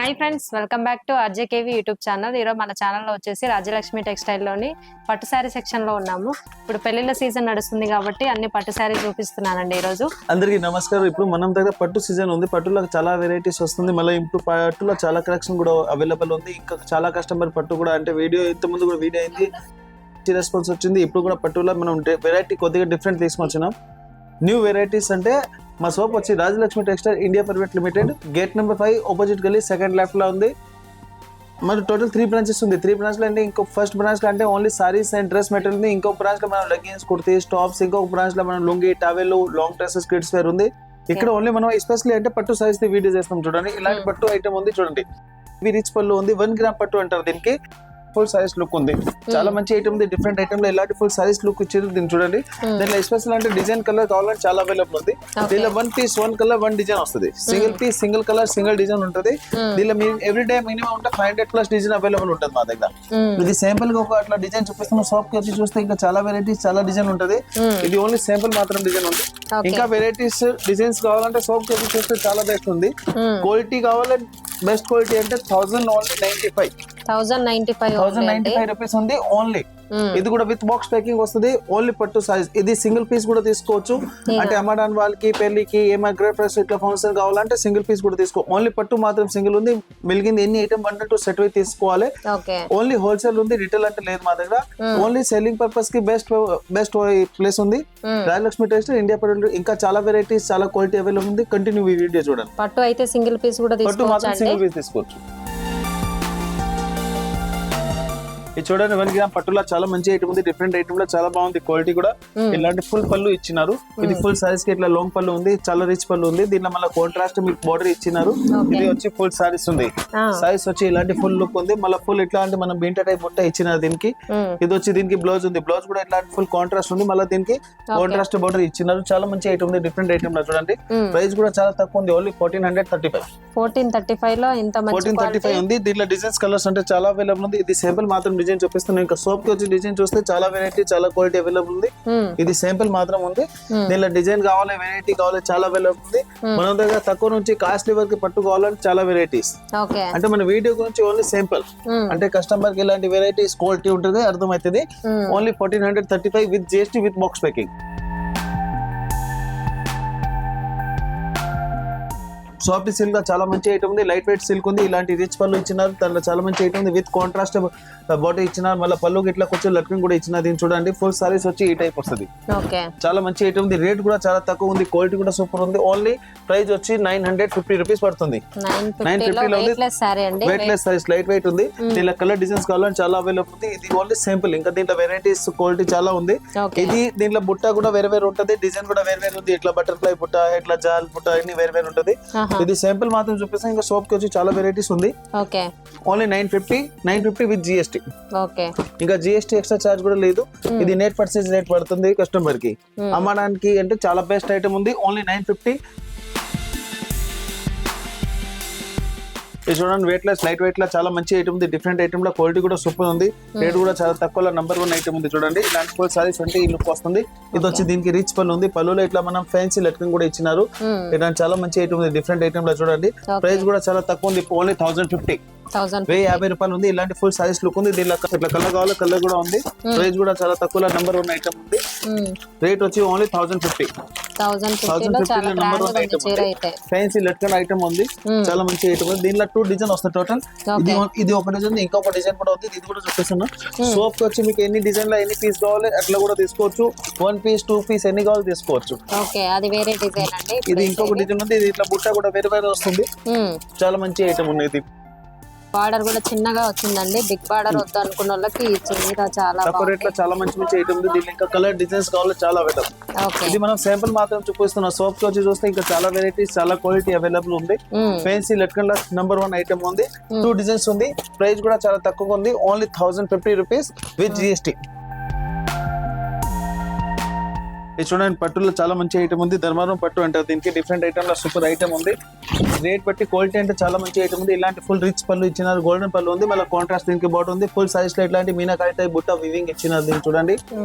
Hi friends, welcome back to RJKV YouTube channel. ఈరోజు మన ఛానల్లో వచ్చేసి రాజ్యలక్ష్మి టెక్స్టైల్లోని పట్టు శారీ సెక్షన్లో ఉన్నాము. ఇప్పుడు పెళ్లిళ్ళ సీజన్ నడుస్తుంది కాబట్టి అన్ని పట్టు శారీ చూపిస్తున్నానండి ఈరోజు. అందరికీ నమస్కారం. ఇప్పుడు మనం దగ్గర పట్టు సీజన్ ఉంది. పట్టులో చాలా వెరైటీస్ వస్తుంది. మళ్ళీ ఇప్పుడు పట్టులో చాలా కలెక్షన్ కూడా అవైలబుల్ ఉంది. ఇంకా చాలా కస్టమర్ పట్టు కూడా అంటే వీడియో ఇంతకుముందు కూడా వీడియో అయింది, రెస్పాన్స్ వచ్చింది. ఇప్పుడు కూడా పట్టులో మనం వెరైటీ కొద్దిగా డిఫరెంట్ తీసుకొచ్చినాం. న్యూ వెరైటీస్ అంటే మా షాప్ వచ్చి Rajalakshmi textile India private limited, gate number 5 opposite గల్లీ సెకండ్ లెఫ్ట్ లో ఉంది. మరి టోటల్ 3 బ్రాంచెస్ ఉంది. 3 బ్రాంచ్ లో అంటే ఇంకో ఫస్ట్ బ్రాంచ్ లో అంటే only sarees and dress material ఉంది. ఇంకో బ్రాంచ్ లో మనం లెగ్గిన్స్, కుర్తీస్, టాప్స్, ఇంకొక బ్రాంచ్ లో మనం lungi, towel, long dresses, kids wear ఉంది. ఇక్కడ ఓన్లీ మనం ఎస్పెషల్లీ అంటే పట్టు సైజ్ వీడియో చేస్తాం. చూడండి, ఇలాంటి పట్టు ఐటమ్ ఉంది. చూడండి, ఇవి రిచ్ పళ్ళు ఉంది. 1 గ్రామ్ పట్టు అంటారు దీనికి. ఫుల్ సారీస్ లుక్ ఉంది. చాలా మంచి ఐటమ్ ఉంది. డిఫరెంట్ ఐటమ్ లో ఇలాంటి ఫుల్ సారీస్ లుక్ ఇచ్చారు. దీన్ని చూడండి. దీనిలో ఎస్పెషల్ అంటే డిజైన్ కలర్ కావాలంటే చాలా అవైలబుల్ ఉంది. దీనిలో 1 పీస్ 1 కలర్ 1 డిజైన్ వస్తుంది. Single piece single colour single design ఉంటుంది. దీనిలో ఎవ్రీ డే మినిమం ఉంటే 500+ డిజైన్ అవైలబుల్ ఉంటుంది మా దగ్గర. ఇది శాంపుల్ గా ఒక అట్లా డిజైన్ చూపిస్తాం. షాప్ కి వచ్చి చూస్తే ఇంకా చాలా వెరైటీస్, చాలా డిజైన్ ఉంటుంది. ఇది ఓన్లీ శాంపుల్ మాత్రం డిజైన్ ఉంది. ఇంకా వెరైటీస్ డిజైన్స్ కావాలంటే షాప్ కి వచ్చి చూస్తే చాలా బెస్ట్ ఉంది. క్వాలిటీ కావాలంటే బెస్ట్ క్వాలిటీ అంటే 1095 రూపీస్ ఉంది ఓన్లీ. ఇది కూడా విత్ బాక్స్ ప్యాకింగ్ వస్తుంది. ఓన్లీ పట్టు సైజ్. ఇది సింగిల్ పీస్ కూడా తీసుకోవచ్చు. అంటే అమ్మడానికి వాళ్ళకి, పెళ్లికి, ఏమైనా గ్రేఫ్రెస్ ఇట్లా ఫంక్షన్ కావాలంటే సింగిల్ పీస్ కూడా తీసుకో. ఓన్లీ పట్టు మాత్రం సింగిల్ ఉంది. మిగిలింది ఎన్ని ఐటమ్ అంటే సెట్ అయి తీసుకోవాలి. ఓన్లీ హోల్సేల్ ఉంది, రిటైల్ అంటే లేదు మా దగ్గర. ఓన్లీ సెల్లింగ్ పర్పస్ కి బెస్ట్ ప్లేస్ ఉంది రాజలక్ష్మి టెక్స్టైల్ ఇండియా ప్రైవేట్. ఇంకా చాలా వెరైటీస్, చాలా క్వాలిటీ అవైలబుల్ ఉంది. కంటిన్యూ ఈ వీడియో చూడండి. పట్టు అయితే సింగిల్ పీస్ కూడా పట్టు మాత్రం సింగిల్ పీస్ తీసుకోవచ్చు. ఇది చూడండి, 1 గ్రామ్ పట్టులో చాలా మంచి ఐటమ్ ఉంది. డిఫరెంట్ ఐటమ్ లో చాలా బాగుంది. క్వాలిటీ కూడా ఇలాంటి ఫుల్ పళ్ళు ఇచ్చినారు. ఇది ఫుల్ సైజ్ కి ఇట్లా లాంగ్ పళ్ళు ఉంది. చాలా రిచ్ పళ్ళు ఉంది. దీనిలో మళ్ళీ కాంట్రాస్ట్ మీకు బోర్డర్ ఇచ్చినారు. ఇది వచ్చి ఫుల్ సారీస్ ఉంది. సైజ్ వచ్చి ఇలాంటి ఫుల్ లుక్ ఉంది. మళ్ళీ ఫుల్ ఇట్లా అంటే మనం బీంట టైప్ బుట్ట ఇచ్చినారు దీనికి. ఇది వచ్చి దీనికి బ్లౌజ్ ఉంది. బ్లౌజ్ కూడా ఇట్లాంటి ఫుల్ కాంట్రాస్ట్ ఉంది. మళ్ళీ దీనికి కాంట్రాస్ట్ బోర్డర్ ఇచ్చినారు. చాలా మంచి ఐటమ్ ఉంది. డిఫరెంట్ ఐటమ్ లో చూడండి. ప్రైస్ కూడా చాలా తక్కువ ఉంది. ఓన్లీ 1435 లో ఇంత మంచి 1435 ఉంది. దీనిలో డిజైన్స్, కలర్స్ అంటే చాలా అవైలబుల్ ఉంది. ఇది శాంపుల్ మాత్రం డిజైన్ చూపిస్తున్నాను. ఇంకా షాప్ కి వచ్చి డిజైన్ చూస్తే చాలా వెరైటీ, చాలా క్వాలిటీ అవైలబుల్ ఉంది. ఇది శాంపుల్ మాత్రం ఉంది. దీనిలో డిజైన్ కావాలి, వెరైటీ కావాలి, చాలా అవైలబుల్ ఉంది. మన దగ్గర తక్కువ నుంచి కాస్ట్లీ వరకు పట్టు కావాలంటే చాలా వెరైటీస్. అంటే మన వీడియో గురించి ఓన్లీ శాంపుల్. అంటే కస్టమర్ కి ఇలాంటి వెరైటీస్ క్వాలిటీ ఉంటుంది, అర్థమవుతుంది. Only 1435 with GST with box packing. Soft silk గా చాలా మంచి ఐటమ్ ఉంది. లైట్ వెయిట్ సిల్క్ ఉంది. ఇలాంటి రిచ్ పళ్ళు ఇచ్చినారు. దాంట్లో చాలా మంచి ఐటమ్ ఉంది. విత్ కాంట్రాస్ట్ బాడీ ఇచ్చినారు. మళ్ళీ పళ్ళు ఇట్లా కొంచెం లట్కన్ కూడా ఇచ్చినారు. దీన్ని చూడండి, ఫుల్ సారీస్ వచ్చి ఈ టైప్ వస్తుంది. చాలా మంచి ఐటమ్ ఉంది. రేట్ కూడా చాలా తక్కువ ఉంది. క్వాలిటీ కూడా సూపర్ ఉంది. ఓన్లీ ప్రైస్ వచ్చి 950 రూపీస్ పడుతుంది. 950 లో ఉంది. Weight less saris, light weight ఉంది. దీనిలో కలర్ డిజైన్స్ కావాలని చాలా అవైలబుల్ ఉంది. ఇది ఓన్లీ సింపుల్. ఇంకా దీంట్లో వెరైటీస్, క్వాలిటీ చాలా ఉంది. ఇది దీంట్లో బుట్ట కూడా వేరే వేరే ఉంటుంది. డిజైన్ కూడా వేరే వేరే ఉంది. ఇట్లా బటర్ఫ్లై బుట్ట, ఇట్లా జాల్ బుట్ట, అన్ని వేరే వేరే ఉంటుంది. ఇది శాంపుల్ మాత్రం చూపిస్తాం. ఇంకా షాప్ కి వచ్చి చాలా వెరైటీస్ ఉంది. Only 950 with GST. ఇంకా GST ఎక్స్ట్రా చార్జ్ కూడా లేదు. ఇది నెట్ పర్చేజ్ రేట్ పడుతుంది కస్టమర్ కి. అమ్మడానికి అంటే చాలా బెస్ట్ ఐటమ్ ఉంది. ఓన్లీ 950. ఇది చూడండి, వెయిట్ లెస్, లైట్ వెయిట్ లో చాలా మంచి ఐటమ్ ఉంది. డిఫరెంట్ ఐటమ్ లో క్వాలిటీ కూడా సూపర్ ఉంది. రేట్ కూడా చాలా తక్కువ. నంబర్ 1 ఐటమ్ ఉంది. చూడండి, ఇలాంటి ఫుల్ సారీస్ అంటే ఈ లుక్ వస్తుంది. ఇది వచ్చి దీనికి రిచ్ పళ్ళు ఉంది. పళ్ళులో ఇట్లా మనం ఫ్యాన్సీ లెట్కన్ కూడా ఇచ్చినారు. ఇలాంటి చాలా మంచి ఐటమ్ ఉంది. డిఫరెంట్ ఐటమ్ లో చూడండి. ప్రైస్ కూడా చాలా తక్కువ ఉంది. ఓన్లీ 1050. 1050 రూపాయలు ఉంది. ఇలాంటి ఫుల్ సారీస్ లుక్ ఉంది. దీనిలో ఇట్లా కలర్ కావాలి, కలర్ కూడా ఉంది. ప్రైస్ కూడా చాలా తక్కువ. నంబర్ 1 ఐటమ్ ఉంది. రేట్ వచ్చి ఓన్లీ 1050. 1050 నంబర్ 1 ఐటమ్ ఉంది. ఫ్యాన్సీ లెట్కన్ ఐటమ్ ఉంది. చాలా మంచి ఐటమ్ ఉంది. దీనిలో 2 డిజైన్ వస్తాయి టోటల్. ఇది ఒక డిజైన్, ఇంకొక డిజైన్ కూడా ఉంది. ఇది కూడా చూపిస్తున్నా. సోప్ వచ్చి మీకు ఎన్ని డిజైన్ లో ఎన్ని పీస్ కావాలి అట్లా కూడా తీసుకోవచ్చు. 1 పీస్ 2 పీస్ ఎన్ని కావాలి తీసుకోవచ్చు. ఇది ఇంకొక డిజైన్ ఉంది. ఇది ఇట్లా బుట్ట కూడా వేరే వేరే వస్తుంది. చాలా మంచి ఐటమ్ ఉంది. ఇది బార్డర్ కూడా చిన్నగా వచ్చిందండి. బిగ్ బార్డర్ వద్దు అనుకున్న వాళ్ళకి చాలా తక్కువ రేట్ లో చాలా మంచి మంచి ఐటమ్ ఉంది. దీని ఇంకా కలర్ డిజైన్స్ కావాలి, చాలా అవైలబుల్. ఇది మనం శాంపుల్ మాత్రం చూపిస్తున్నాం. సోప్ కి వచ్చి చూస్తే ఇంకా చాలా వెరైటీస్, చాలా క్వాలిటీ అవైలబుల్ ఉంది. ఫ్యాన్సీ లెట్కన్ లో నంబర్ 1 ఐటమ్ ఉంది. 2 డిజైన్స్ ఉంది. ప్రైస్ కూడా చాలా తక్కువ ఉంది. Only 1050 rupees with GST. ఇది చూడండి పట్టులో చాలా మంచి ఐటమ్ ఉంది. ధర్మారం పట్టు అంటారు దీనికి. డిఫరెంట్ ఐటమ్ లో సూపర్ ఐటమ్ ఉంది. రేట్ బట్టి క్వాలిటీ అంటే చాలా మంచి ఐటమ్ ఉంది. ఇలాంటి ఫుల్ రిచ్ పళ్ళు ఇచ్చినారు. గోల్డెన్ పళ్ళు ఉంది. మళ్ళీ కాంట్రాస్ట్ దీనికి బాట్ ఉంది. ఫుల్ సారీస్ లో ఇట్లాంటి మీనాకాయ టైప్ బుట్ట వివింగ్ ఇచ్చినారు. దీనికి చూడండి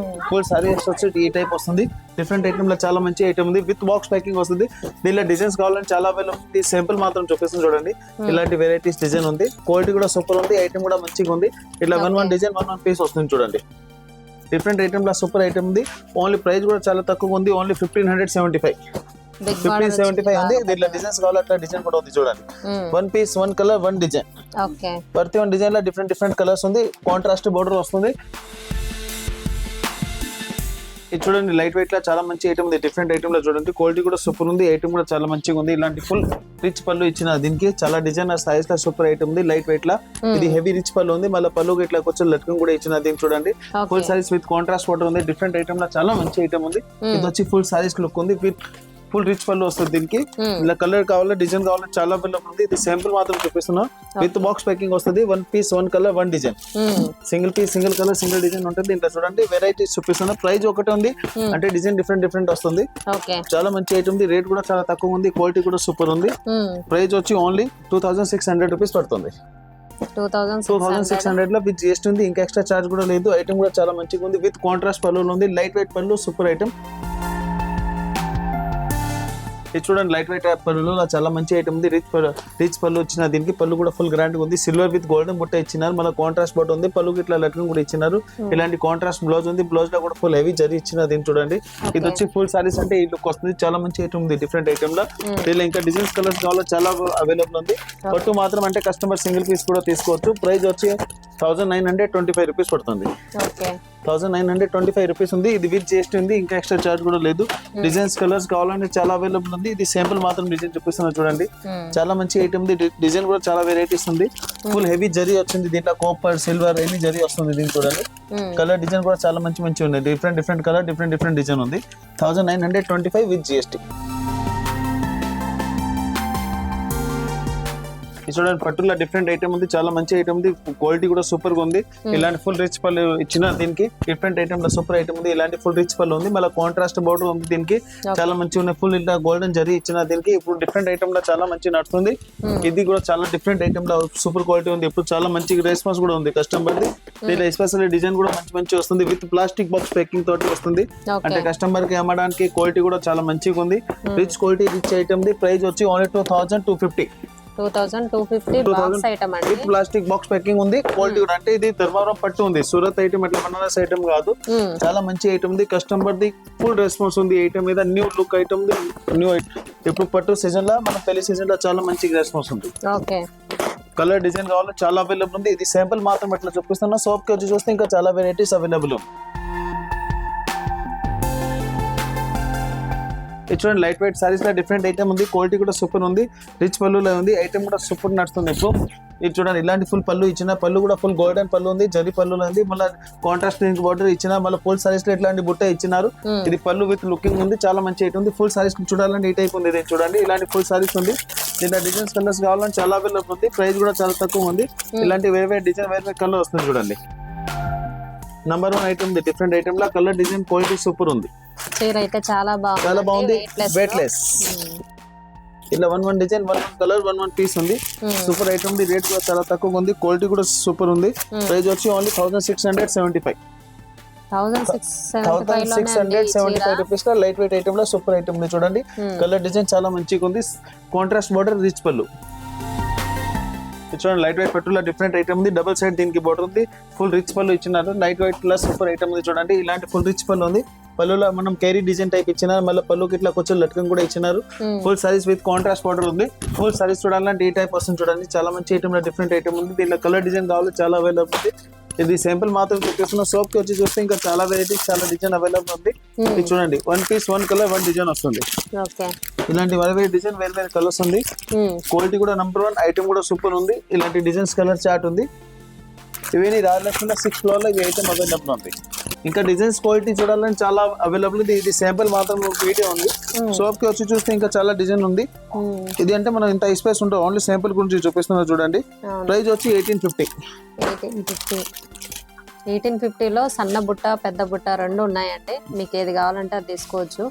ఫుల్ సారీస్ వచ్చి ఈ టైప్ వస్తుంది. డిఫరెంట్ ఐటమ్ లో చాలా మంచి ఐటమ్ ఉంది. విత్ బాక్స్ ప్యాకింగ్ వస్తుంది. దీనిలో డిజైన్స్ కావాలని చాలా అవైలబుల్ ఉంది. సింపుల్ మాత్రం చూపిస్తుంది చూడండి. ఇలాంటి వెరైటీస్ డిజైన్ ఉంది. క్వాలిటీ కూడా సూపర్ ఉంది. ఐటమ్ కూడా మంచిగా ఉంది. ఇట్లా వన్ డిజైన్ వన్ పీస్ వస్తుంది చూడండి. డిఫరెంట్ ఐటమ్ లో సూపర్ ఐటమ్ ఉంది. ఓన్లీ ప్రైస్ కూడా చాలా తక్కువ ఉంది. ఓన్లీ 1575 ఉంది. దీంట్లో డిజైన్స్ కావాలి అట్లా డిజైన్ కూడా ఉంది చూడండి. One piece one colour one design. ప్రతి వన్ డిజైన్ లో డిఫరెంట్ కలర్స్ ఉంది. కాంట్రాస్ట్ బోర్డర్ వస్తుంది. ఇది చూడండి లైట్ వెయిట్ లా చాలా మంచి ఐటమ్ ఉంది. డిఫరెంట్ ఐటమ్ లో చూడండి. క్వాలిటీ కూడా సూపర్ ఉంది. ఐటమ్ కూడా చాలా మంచిగా ఉంది. ఇలాంటి ఫుల్ రిచ్ పళ్ళు ఇచ్చిన దీనికి చాలా డిజైన్ సైజ్ లా సూపర్ ఐటమ్ ఉంది. లైట్ వెయిట్ లా ఇది హెవీ రిచ్ పళ్ళు ఉంది. మళ్ళీ పళ్ళు ఇట్లా కొంచెం లట్కం కూడా ఇచ్చిన దీనికి చూడండి. Full saris with contrast water ఉంది. డిఫరెంట్ ఐటమ్ లా చాలా మంచి ఐటమ్ ఉంది. ఇది వచ్చి ఫుల్ సారీస్ లుక్ ఉంది. విత్ ఫుల్ రిచ్ పళ్ళు వస్తుంది దీనికి. ఇలా కలర్ కావాలా డిజైన్ కావాలా చాలా అవైలబుల్ ఉంది. ఇది శాంపుల్ మాత్రం చూపిస్తున్నా. విత్ బాక్స్ ప్యాకింగ్ వస్తుంది. One piece one colour one design. Single piece single colour single design ఉంటుంది. దీంట్లో చూడండి వెరైటీస్ చూపిస్తున్నా. ప్రైస్ ఒకటే ఉంది అంటే డిజైన్ డిఫరెంట్ వస్తుంది. చాలా మంచి ఐటమ్ ఉంది. రేట్ కూడా చాలా తక్కువ ఉంది. క్వాలిటీ కూడా సూపర్ ఉంది. ప్రైస్ వచ్చి ఓన్లీ 2600 రూపీస్ పడుతుంది. 2600 లో విత్ జిఎస్టీ ఉంది. ఇంకా ఎక్స్ట్రా చార్జ్ కూడా లేదు. ఐటమ్ కూడా చాలా మంచిగా ఉంది. విత్ కాంట్రాస్ట్ పళ్ళు ఉంది. లైట్ వెయిట్ పళ్ళు సూపర్ ఐటమ్. ఇది చూడండి లైట్ వెయిట్ పళ్ళు చాలా మంచి ఐటమ్ ఉంది. రిచ్ పళ్ళు వచ్చిన దీనికి. పళ్ళు కూడా ఫుల్ గ్రాండ్ ఉంది. సిల్వర్ విత్ గోల్డెన్ బుట్ట ఇచ్చినారు. మళ్ళీ కాంట్రాస్ట్ బట్ ఉంది. పళ్ళు ఇట్లా లట్కం కూడా ఇచ్చినారు. ఇలాంటి కాంట్రాస్ట్ బ్లౌజ్ ఉంది. బ్లౌజ్ లో కూడా ఫుల్ హెవీ జరీ ఇచ్చిన దీన్ని చూడండి. ఇది వచ్చి ఫుల్ సారీస్ అంటే ఈ లుక్ వస్తుంది. చాలా మంచి ఐటమ్ ఉంది. డిఫరెంట్ ఐటమ్ లో దీనిలో ఇంకా డిజైన్స్ కలర్స్ కావాలో చాలా అవైలబుల్ ఉంది. పట్టు మాత్రం అంటే కస్టమర్ సింగిల్ పీస్ కూడా తీసుకోవచ్చు. ప్రైస్ వచ్చి 1925 రూపీస్ పడుతుంది. 1925 రూపీస్ ఉంది. ఇది విత్ జిఎస్టీ ఉంది. ఇంకా ఎక్స్ట్రా చార్జ్ కూడా లేదు. డిజైన్స్ కలర్స్ కావాలంటే చాలా అవైలబుల్ ఉంది. ఇది శాంపుల్ మాత్రం డిజైన్ చూపిస్తున్నా చూడండి. చాలా మంచి ఐటమ్ ఉంది. డిజైన్ కూడా చాలా వెరైటీస్ ఉంది. ఫుల్ హెవీ జరీ వచ్చింది. దీంట్లో కాపర్ సిల్వర్ ఎన్ని జరీ వస్తుంది దీనికి చూడండి. కలర్ డిజైన్ కూడా చాలా మంచి ఉంది. డిఫరెంట్ కలర్ డిఫరెంట్ డిజైన్ ఉంది. 1925 విత్ జిఎస్టీ. చూడండి పట్టులో డిఫరెంట్ ఐటమ్ ఉంది. చాలా మంచి ఐటమ్ ఉంది. క్వాలిటీ కూడా సూపర్ గా ఉంది. ఇలాంటి ఫుల్ రిచ్ పళ్ళు ఇచ్చిన దీనికి. డిఫరెంట్ ఐటమ్ లో సూపర్ ఐటమ్ ఉంది. ఇలాంటి ఫుల్ రిచ్ పళ్ళు ఉంది. మళ్ళీ కాంట్రాస్ట్ బోర్డర్ ఉంది దీనికి. చాలా మంచి ఉన్నాయి. ఫుల్ ఇట్లా గోల్డెన్ జరీ ఇచ్చిన దీనికి. ఇప్పుడు డిఫరెంట్ ఐటమ్ లో చాలా మంచి నడుస్తుంది. ఇది కూడా చాలా డిఫరెంట్ ఐటమ్ లో సూపర్ క్వాలిటీ ఉంది. ఇప్పుడు చాలా మంచి రెస్పాన్స్ కూడా ఉంది కస్టమర్ ది. దీనిలో ఎస్పెషల్లీ డిజైన్ కూడా మంచి వస్తుంది. విత్ ప్లాస్టిక్ బాక్స్ ప్యాకింగ్ తోటి వస్తుంది. అంటే కస్టమర్ కి అమ్మడానికి క్వాలిటీ కూడా చాలా మంచిగా ఉంది. Rich quality rich item the. Price వచ్చి ఓన్లీ 2250. 2250 బాక్స్ ఐటమ్ అండి. ప్లాస్టిక్ బాక్స్ ప్యాకింగ్ ఉంది. క్వాలిటీ కూడా అంటే ఇది ధర్మవరం పట్టు ఉంది. సూరత్ ఐటమ్ అట్లా బనారస్ ఐటమ్ కాదు. చాలా మంచి ఐటమ్ ఉంది. కస్టమర్ ది ఫుల్ రెస్పాన్స్ ఉంది. ఐటమ్ మీద న్యూ లుక్ ఐటమ్ న్యూ ఇప్పుడు పట్టు సీజన్ లో మన పెళ్లి సీజన్ లో చాలా మంచి రెస్పాన్స్ ఉంది. కలర్ డిజైన్ కావాలి చాలా అవైలబుల్ ఉంది. ఇది శాంపుల్ మాత్రం ఎట్లా చూపిస్తున్నా. షాప్ కి వచ్చి చూస్తే ఇంకా చాలా వెరైటీస్ అవైలబుల్ ఉంది. చూడండి లైట్ వెయిట్ సారీస్ లో డిఫరెంట్ ఐటమ్ ఉంది. క్వాలిటీ కూడా సూపర్ ఉంది. రిచ్ పళ్ళులో ఉంది. ఐటమ్ కూడా సూపర్ నడుస్తుంది. ఇప్పుడు ఇది చూడండి ఇలాంటి ఫుల్ పళ్ళు ఇచ్చిన. పళ్ళు కూడా ఫుల్ గోల్డెన్ పళ్ళు ఉంది. జరీ పళ్ళులో ఉంది. మళ్ళీ కాంట్రాస్ట్ బార్డర్ ఇచ్చిన. మళ్ళీ ఫుల్ సారీస్ లో ఇట్లాంటి బుట్ట ఇచ్చినారు. ఇది పళ్ళు విత్ లుకింగ్ ఉంది. చాలా మంచి ఐటమ్ ఉంది. ఫుల్ సారీస్ చూడాలంటే ఈ టైప్ ఉంది. ఇది చూడండి ఇలాంటి ఫుల్ సారీస్ ఉంది. దీంట్లో డిజైన్స్ కలర్స్ కావాలని చాలా అవైలబుల్ ఉంది. ప్రైస్ కూడా చాలా తక్కువ ఉంది. ఇలాంటి వేరే డిజైన్ వేరే కలర్ వస్తుంది చూడండి. నంబర్ 1 ఐటమ్ ఉంది. డిఫరెంట్ ఐటమ్ లా కలర్ డిజైన్ క్వాలిటీ సూపర్ ఉంది. చీర అయితే చాలా బాగుంది. వెయిట్లెస్ ఇలా one design one colour one piece ఉంది. సూపర్ ఐటమ్ ఉంది. రేట్ కూడా చాలా తక్కువ ఉంది. క్వాలిటీ కూడా సూపర్ ఉంది. ప్రైస్ వచ్చి ఓన్లీ 1675. 1675 రూపీస్ లో లైట్ వెయిట్ ఐటమ్ లో సూపర్ ఐటమ్ ఉంది చూడండి. కలర్ డిజైన్ చాలా మంచిగా ఉంది. కాంట్రాస్ట్ బోర్డర్ రిచ్ పళ్ళు. చూడండి లైట్ వెయిట్ పట్టులో డిఫరెంట్ ఐటమ్ ఉంది. డబుల్ సైడ్ దీనికి బోర్డర్ ఉంది. ఫుల్ రిచ్ పళ్ళు ఇచ్చినారు. లైట్ వెయిట్ లో సూపర్ ఐటమ్ ఉంది చూడండి. ఇలాంటి ఫుల్ రిచ్ పళ్ళు ఉంది. పళ్ళులో మనం కేరీ డిజైన్ టైప్ ఇచ్చినారు. మళ్ళీ పళ్ళుకి ఇట్లా కొంచెం లట్కం కూడా ఇచ్చినారు. Full saris with contrast border ఉంది. ఫుల్ సారీస్ చూడాలంటే ఈ టైప్ వస్తుంది చూడండి. చాలా మంచి ఐటమ్ లో డిఫరెంట్ ఐటమ్ ఉంది. దీనిలో కలర్ డిజైన్ కావాలి చాలా అవైలబుల్ ఉంది. ఇది శాంపుల్ మాత్రం చూపిస్తున్న. షాప్ కి వచ్చి చూస్తే ఇంకా చాలా వెరైటీస్ చాలా డిజైన్ అవైలబుల్ ఉంది. ఇది చూడండి one piece one colour one design వస్తుంది. ఇలాంటి వేరే డిజైన్ వేరే కలర్స్ ఉంది. క్వాలిటీ కూడా నంబర్ 1 ఐటమ్ కూడా సూపర్ ఉంది. ఇలాంటి డిజైన్స్ కలర్ చార్ట్ ఉంది. ఇవన్నీ రాజలక్ష్మిలో 6 ఫ్లోర్ లో ఈ ఐటమ్ అవైలబుల్ ఉంది. ఇంకా డిజైన్స్ క్వాలిటీ చూడాలని చాలా అవైలబుల్ ఉంది. ఇది శాంపుల్ మాత్రం వీడియో ఉంది. షాప్ కి వచ్చి చూస్తే ఇంకా చాలా డిజైన్ ఉంది. ఇది అంటే మనం ఇంత స్పేస్ ఉంటుంది. ఓన్లీ శాంపుల్ గురించి చూపిస్తున్నా చూడండి. ప్రైస్ వచ్చి 1850. 1850లో సన్న బుట్ట పెద్ద బుట్ట రెండు ఉన్నాయండి, మీకు ఏది కావాలంటే అది తీసుకోవచ్చు.